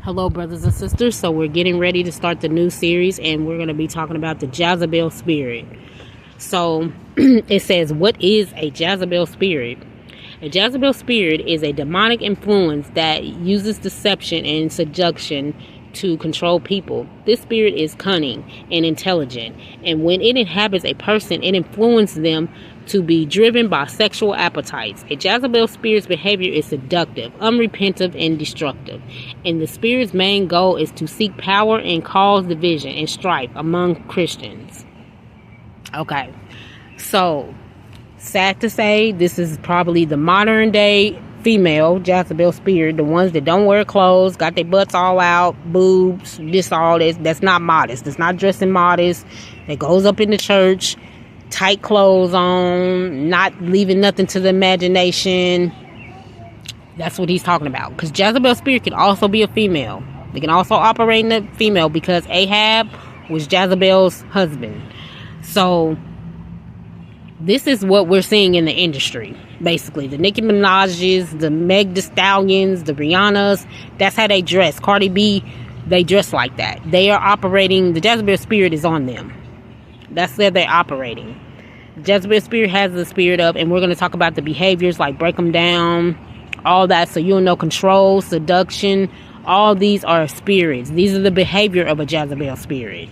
Hello, brothers and sisters. So we're getting ready to start the new series, and we're going to be talking about the Jezebel spirit. So it says, what is a Jezebel spirit? A Jezebel spirit is a demonic influence that uses deception and seduction to control people. This spirit is cunning and intelligent, and when it inhabits a person, it influences them to be driven by sexual appetites. A Jezebel spirit's behavior is seductive, unrepentant, and destructive, and the spirit's main goal is to seek power and cause division and strife among Christians. Okay, so sad to say, this is probably the modern day female Jezebel spirit, the ones that don't wear clothes, got their butts all out, boobs, this, all this. That's not modest. That's not dressing modest. That goes up in the church, tight clothes on, not leaving nothing to the imagination. That's what he's talking about. Because Jezebel spirit can also be a female. They can also operate in a female, because Ahab was Jezebel's husband. So this is what we're seeing in the industry. Basically, the Nicki Minaj's, the Meg Thee Stallions, the Rihanna's, that's how they dress. Cardi B, they dress like that. They are operating, the Jezebel spirit is on them. That's where they're operating. Jezebel spirit has the spirit of, and we're going to talk about the behaviors, like break them down, all that, so you'll know control, seduction. All these are spirits. These are the behavior of a Jezebel spirit.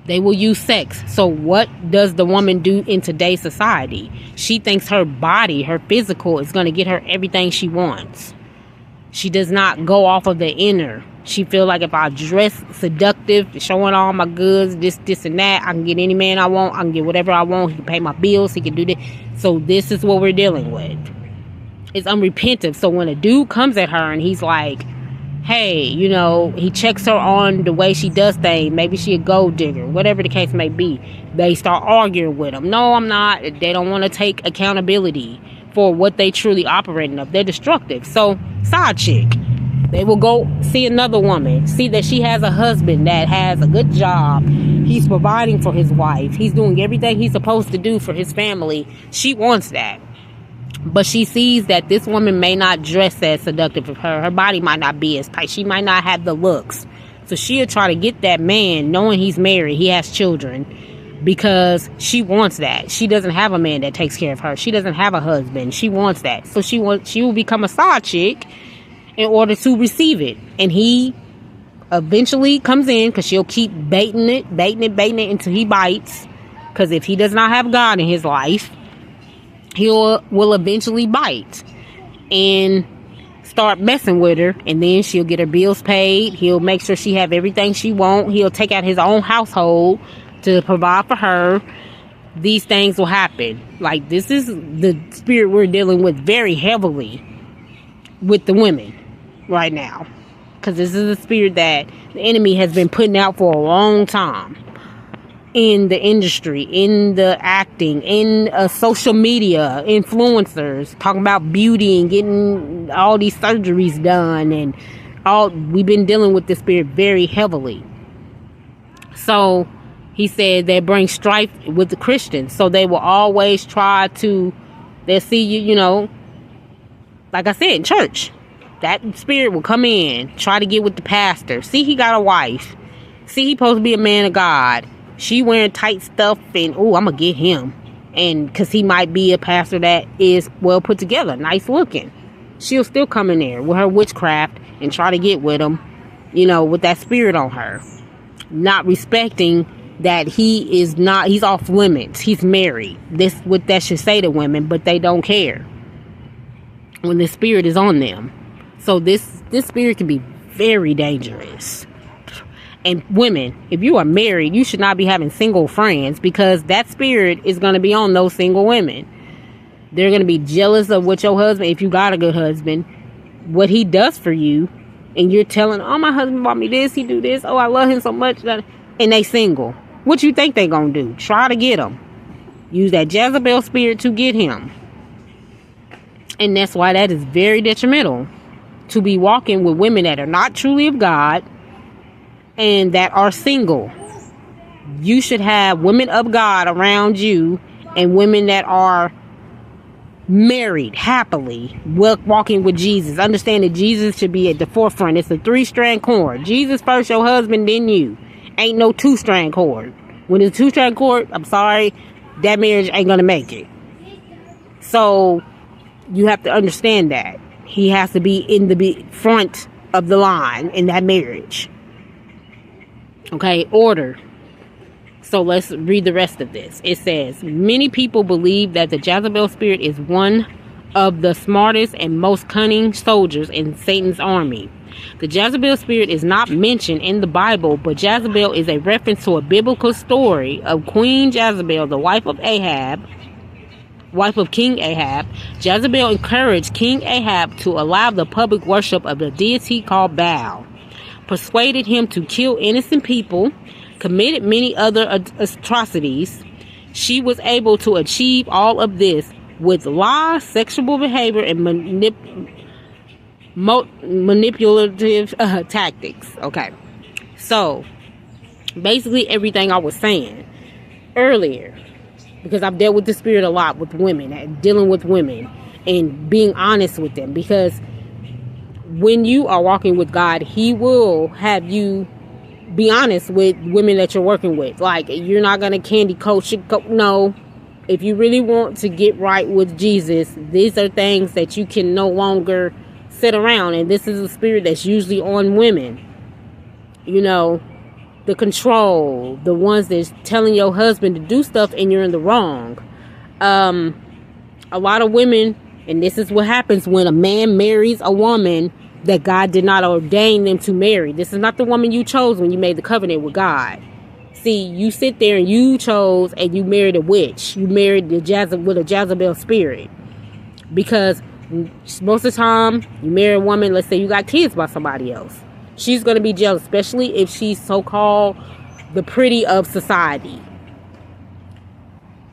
They will use sex. So what does the woman do in today's society? She thinks her body, her physical, is going to get her everything she wants. She does not go off of the inner. She feel like if I dress seductive, showing all my goods, this and that, I can get any man I want. I can get whatever I want. He can pay my bills. He can do this. So this is what we're dealing with. It's unrepentant. So when a dude comes at her and he's like, hey, he checks her on the way she does things. Maybe she a gold digger, whatever the case may be. They start arguing with him. No, I'm not. They don't want to take accountability for what they truly operating of. They're destructive. So, side chick. They will go see another woman, see that she has a husband that has a good job. He's providing for his wife. He's doing everything he's supposed to do for his family. She wants that. But she sees that this woman may not dress as seductive of her. Her body might not be as tight. She might not have the looks. So she'll try to get that man, knowing he's married, he has children, because she wants that. She doesn't have a man that takes care of her. She doesn't have a husband. She wants that. So she will become a side chick in order to receive it. And he eventually comes in, because she'll keep baiting it until he bites. Because if he does not have God in his life, will eventually bite and start messing with her, and then she'll get her bills paid. He'll make sure she have everything she wants. He'll take out his own household to provide for her. These things will happen. Like, this is the spirit we're dealing with very heavily with the women right now, because this is a spirit that the enemy has been putting out for a long time. In the industry, in the acting, in social media, influencers talking about beauty and getting all these surgeries done, and we've been dealing with this spirit very heavily. So he said they bring strife with the Christians. So they will always try to, they'll see you, like I said, in church. That spirit will come in, try to get with the pastor. See, he got a wife. See, he supposed to be a man of God. She wearing tight stuff, and I'm gonna get him, and because he might be a pastor that is well put together, nice looking. She'll still come in there with her witchcraft and try to get with him, with that spirit on her, not respecting that he's off limits. He's married. This what that should say to women, but they don't care when the spirit is on them. So this spirit can be very dangerous. And women, if you are married, you should not be having single friends, because that spirit is going to be on those single women. They're going to be jealous of what your husband, if you got a good husband, what he does for you. And you're telling, oh, my husband bought me this, he do this, oh, I love him so much. And they single. What you think they going to do? Try to get him. Use that Jezebel spirit to get him. And that's why that is very detrimental, to be walking with women that are not truly of God and that are single. You should have women of God around you, and women that are married happily, walking with Jesus. Understand that Jesus should be at the forefront. It's a 3-strand cord. Jesus first, your husband, then you. Ain't no 2-strand cord. When it's a 2-strand cord, I'm sorry, that marriage ain't gonna make it. So you have to understand that he has to be in the front of the line in that marriage. Okay, order. So let's read the rest of this. It says, many people believe that the Jezebel spirit is one of the smartest and most cunning soldiers in Satan's army. The Jezebel spirit is not mentioned in the Bible, but Jezebel is a reference to a biblical story of Queen Jezebel, the wife of King Ahab. Jezebel encouraged King Ahab to allow the public worship of a deity called Baal, persuaded him to kill innocent people, committed many other atrocities. She was able to achieve all of this with lies, sexual behavior, and manipulative tactics. Okay, so basically everything I was saying earlier, because I've dealt with the spirit a lot with women, dealing with women and being honest with them, because when you are walking with God, he will have you be honest with women that you're working with. Like, you're not going to candy coat. No. If you really want to get right with Jesus, these are things that you can no longer sit around. And this is a spirit that's usually on women. You know, the control, the ones that's telling your husband to do stuff and you're in the wrong. A lot of women, and this is what happens when a man marries a woman that God did not ordain them to marry. This is not the woman you chose when you made the covenant with God. See, you sit there and you chose and you married a witch. You married with a Jezebel spirit. Because most of the time, you marry a woman, let's say you got kids by somebody else. She's going to be jealous, especially if she's so-called the pretty of society.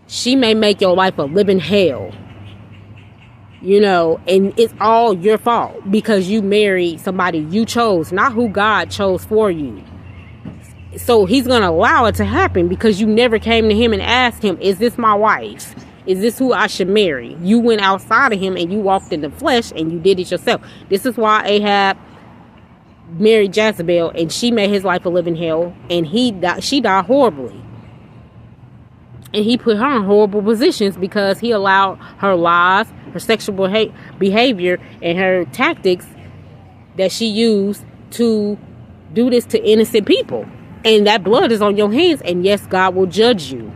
She may make your life a living hell. You know, and it's all your fault because you married somebody you chose, not who God chose for you. So he's going to allow it to happen because you never came to him and asked him, is this my wife? Is this who I should marry? You went outside of him and you walked in the flesh and you did it yourself. This is why Ahab married Jezebel and she made his life a living hell, and she died horribly. And he put her in horrible positions because he allowed her lies, her sexual behavior, and her tactics that she used to do this to innocent people. And that blood is on your hands. And yes, God will judge you.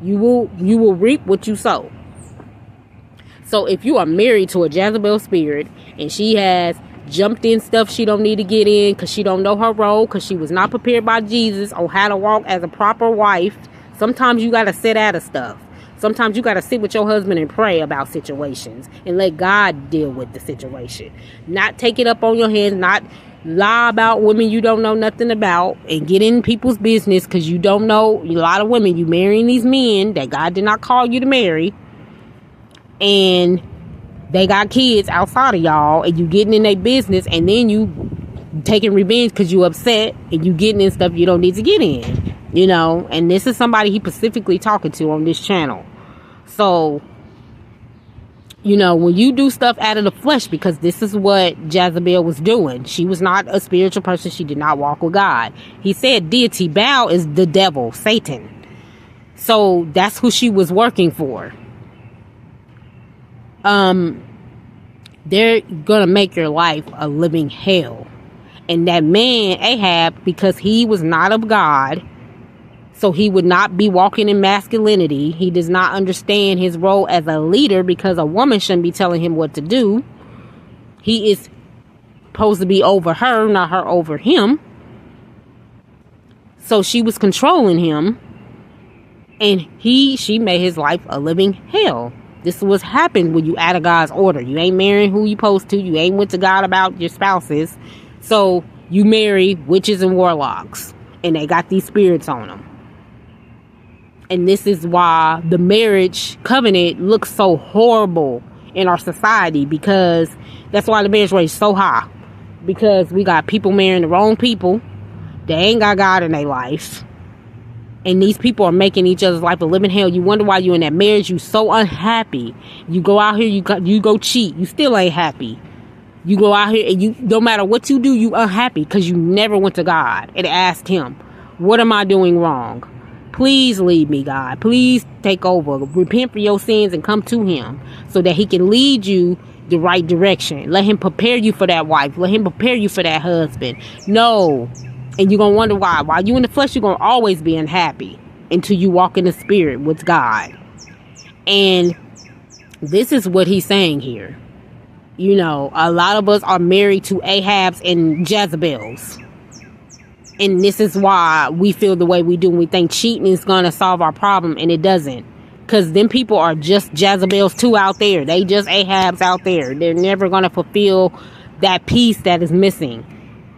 You will reap what you sow. So if you are married to a Jezebel spirit and she has jumped in stuff she don't need to get in because she don't know her role, because she was not prepared by Jesus on how to walk as a proper wife. Sometimes you got to sit out of stuff. Sometimes you got to sit with your husband and pray about situations and let God deal with the situation. Not take it up on your hands, not lie about women you don't know nothing about and get in people's business because you don't know. A lot of women, you marrying these men that God did not call you to marry, and they got kids outside of y'all, and you getting in their business, and then you taking revenge because you upset and you getting in stuff you don't need to get in. You know, and this is somebody he specifically talking to on this channel. So, you know, when you do stuff out of the flesh, because this is what Jezebel was doing. She was not a spiritual person. She did not walk with God. He said deity. Baal is the devil, Satan. So that's who she was working for. They're gonna make your life a living hell. And that man, Ahab, because he was not of God, so he would not be walking in masculinity. He does not understand his role as a leader because a woman shouldn't be telling him what to do. He is supposed to be over her, not her over him. So she was controlling him, and she made his life a living hell. This is what's happened when you out of God's order. You ain't marrying who you supposed to. You ain't went to God about your spouses. So you marry witches and warlocks, and they got these spirits on them. And this is why the marriage covenant looks so horrible in our society, because that's why the marriage rate is so high. Because we got people marrying the wrong people. They ain't got God in their life. And these people are making each other's life a living hell. You wonder why you're in that marriage. You so unhappy. You go out here, you go cheat. You still ain't happy. You go out here and you, no matter what you do, you unhappy because you never went to God and asked him, what am I doing wrong? Please lead me, God. Please take over. Repent for your sins and come to him so that he can lead you the right direction. Let him prepare you for that wife. Let him prepare you for that husband. No. And you're going to wonder why. While you in the flesh, you're going to always be unhappy until you walk in the spirit with God. And this is what he's saying here. You know, a lot of us are married to Ahabs and Jezebels. And this is why we feel the way we do. We think cheating is going to solve our problem, and it doesn't. Because them people are just Jezebels too out there. They just Ahabs out there. They're never going to fulfill that peace that is missing.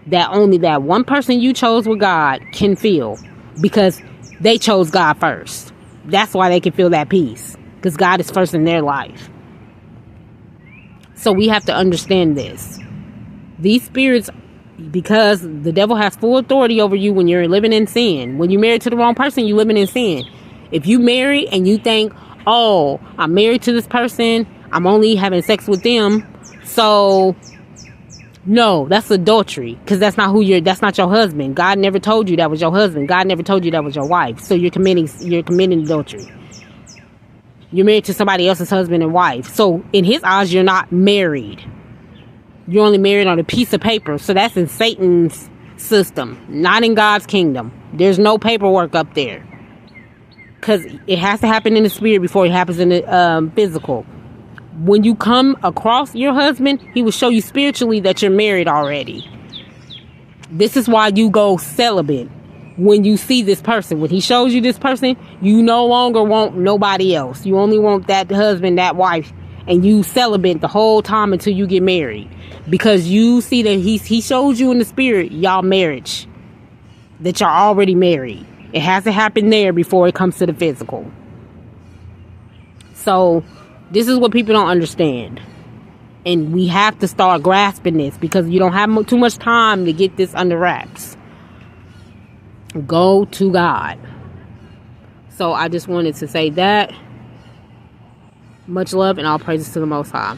That only that one person you chose with God can feel. Because they chose God first. That's why they can feel that peace. Because God is first in their life. So we have to understand this. These spirits, because the devil has full authority over you when you're living in sin. When you're married to the wrong person, you're living in sin. If you marry and you think, oh, I'm married to this person, I'm only having sex with them, so no, that's adultery, because that's not your husband. God never told you that was your husband. God never told you that was your wife. So you're committing adultery. You're married to somebody else's husband and wife. So in his eyes, you're not married. You're only married on a piece of paper. So that's in Satan's system, not in God's kingdom. There's no paperwork up there. Because it has to happen in the spirit before it happens in the physical. When you come across your husband, he will show you spiritually that you're married already. This is why you go celibate. When you see this person, when he shows you this person, you no longer want nobody else. You only want that husband, that wife, and you celibate the whole time until you get married. Because you see that he shows you in the spirit, y'all marriage, that y'all already married. It has to happen there before it comes to the physical. So this is what people don't understand. And we have to start grasping this because you don't have too much time to get this under wraps. Go to God. So I just wanted to say that. Much love and all praises to the Most High.